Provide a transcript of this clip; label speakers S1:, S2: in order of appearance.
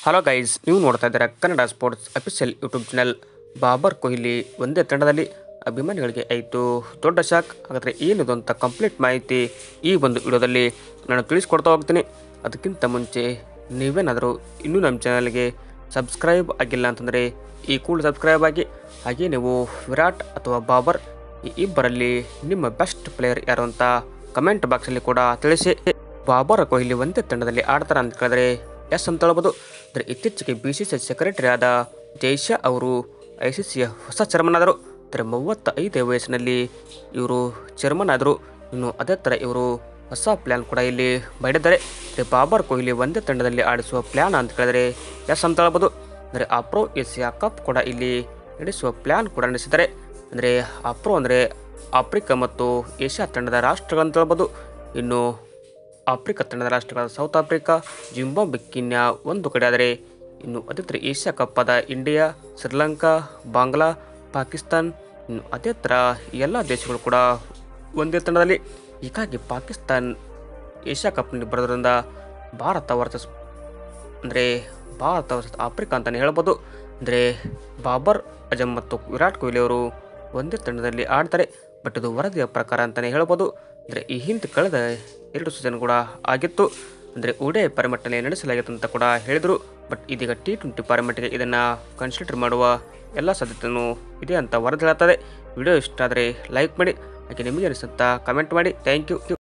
S1: Hello guys, ನೀವು ನೋಡ್ತಾ ಇದ್ದೀರಾ Kannada sports official YouTube channel. Babar Kohli ಒಂದೇ ತಂಡದಲ್ಲಿ ಅಭಿಮಾನಿಗಳಿಗೆ ಆಯಿತು ದೊಡ್ಡ ಶಾಕ್. ಹಾಗಾದರೆ ಏನಿದು ಅಂತ ಕಂಪ್ಲೀಟ್ ಮಾಹಿತಿ ಈ ಒಂದು ವಿಡಿಯೋದಲ್ಲಿ ನಾನು ತಿಳಿಸ್ಕೊಡ್ತಾ ಹೋಗ್ತೀನಿ. ಅದಕ್ಕಿಂತ ಮುಂಚೆ ನೀವೇನಾದರೂ ಇನ್ನೂ ನಮ್ಮ ಚಾನಲ್ಗೆ ಸಬ್ಸ್ಕ್ರೈಬ್ ಆಗಿಲ್ಲ ಅಂತಂದರೆ ಈ ಕೂಡಲೇ ಸಬ್ಸ್ಕ್ರೈಬ್ ಆಗಿ. ಹಾಗೆ ನೀವು ವಿರಾಟ್ ಅಥವಾ ಬಾಬರ್ ಈ ಇಬ್ಬರಲ್ಲಿ ನಿಮ್ಮ ಬೆಸ್ಟ್ ಪ್ಲೇಯರ್ ಯಾರು ಅಂತ ಕಮೆಂಟ್ ಬಾಕ್ಸಲ್ಲಿ ಕೂಡ ತಿಳಿಸಿ. ಬಾಬರ್ ಕೊಹ್ಲಿ ಒಂದೇ ತಂಡದಲ್ಲಿ ಆಡ್ತಾರೆ ಅಂತ ಕೇಳಿದ್ರೆ ಎಸ್ ಅಂತ ಹೇಳ್ಬೋದು. ಅಂದರೆ ಇತ್ತೀಚೆಗೆ BCCI ಸೆಕ್ರೆಟರಿ ಆದ ಜೈಶಾ ಅವರು ICCಯ ಹೊಸ ಚೇರ್ಮನ್ ಆದರು. ಅಂದರೆ 35 ವಯಸ್ಸಿನಲ್ಲಿ ಇವರು ಚೇರ್ಮನ್ ಆದರು. ಇನ್ನು ಅದೇ ಥರ ಇವರು ಹೊಸ ಪ್ಲ್ಯಾನ್ ಕೂಡ ಇಲ್ಲಿ ಮಾಡಿದ್ದಾರೆ. ಅಂದರೆ ಬಾಬರ್ ಕೊಹ್ಲಿ ಒಂದೇ ತಂಡದಲ್ಲಿ ಆಡಿಸುವ ಪ್ಲ್ಯಾನ್ ಅಂತ ಕೇಳಿದ್ರೆ ಎಸ್ ಅಂತ ಹೇಳ್ಬೋದು. ಅಂದರೆ ಅಪ್ರೋ ಏಷ್ಯಾ ಕಪ್ ಕೂಡ ಇಲ್ಲಿ ನಡೆಸುವ ಪ್ಲ್ಯಾನ್ ಕೂಡ ನಡೆಸಿದ್ದಾರೆ. ಅಂದರೆ ಅಪ್ರೋ ಅಂದರೆ ಆಫ್ರಿಕಾ ಮತ್ತು ಏಷ್ಯಾ ತಂಡದ ರಾಷ್ಟ್ರಗಳಂತ ಹೇಳ್ಬೋದು. ಇನ್ನು ಆಫ್ರಿಕಾ ತಂಡದ ರಾಷ್ಟ್ರಗಳಾದ ಸೌತ್ ಆಫ್ರಿಕಾ, ಜಿಂಬಾಬ್ವೆ, ಕೀನ್ಯಾ ಒಂದು ಕಡೆ ಆದರೆ ಇನ್ನು ಅದೇ ಥರ ಏಷ್ಯಾ ಕಪ್ ಆದ ಇಂಡಿಯಾ, ಶ್ರೀಲಂಕಾ, ಬಾಂಗ್ಲಾ, ಪಾಕಿಸ್ತಾನ್, ಇನ್ನು ಅದೇ ಥರ ಎಲ್ಲ ದೇಶಗಳು ಕೂಡ ಒಂದೇ ತಂಡದಲ್ಲಿ. ಹೀಗಾಗಿ ಪಾಕಿಸ್ತಾನ್ ಏಷ್ಯಾ ಕಪ್ನಲ್ಲಿ ಬರೋದ್ರಿಂದ ಭಾರತ ವರ್ಸಸ್ ಆಫ್ರಿಕಾ ಅಂತಲೇ ಹೇಳ್ಬೋದು. ಅಂದರೆ ಬಾಬರ್ ಅಜಮ್ ಮತ್ತು ವಿರಾಟ್ ಕೊಹ್ಲಿ ಅವರು ಒಂದೇ ತಂಡದಲ್ಲಿ ಆಡ್ತಾರೆ. ಬಟ್ ಇದು ವರದಿಯ ಪ್ರಕಾರ ಅಂತಲೇ ಹೇಳ್ಬೋದು. ಅಂದರೆ ಈ ಹಿಂದೆ ಕಳೆದ 2 ಸೀಸನ್ ಕೂಡ ಆಗಿತ್ತು. ಅಂದರೆ ODI ಫಾರ್ಮೆಟ್ನಲ್ಲಿ ನಡೆಸಲಾಗಿತ್ತು ಅಂತ ಕೂಡ ಹೇಳಿದರು. ಬಟ್ ಇದೀಗ T20 ಫಾರ್ಮೆಟ್ಗೆ ಇದನ್ನು ಕನ್ಸಿಡರ್ ಮಾಡುವ ಎಲ್ಲ ಸಾಧ್ಯತೆಯೂ ಇದೆ ಅಂತ ವರದಿ ಹೇಳ್ತದೆ. ವಿಡಿಯೋ ಇಷ್ಟ ಆದರೆ ಲೈಕ್ ಮಾಡಿ, ಹಾಗೆ ನಿಮಗೆ ಅನಿಸುತ್ತಾ ಕಮೆಂಟ್ ಮಾಡಿ. Thank you.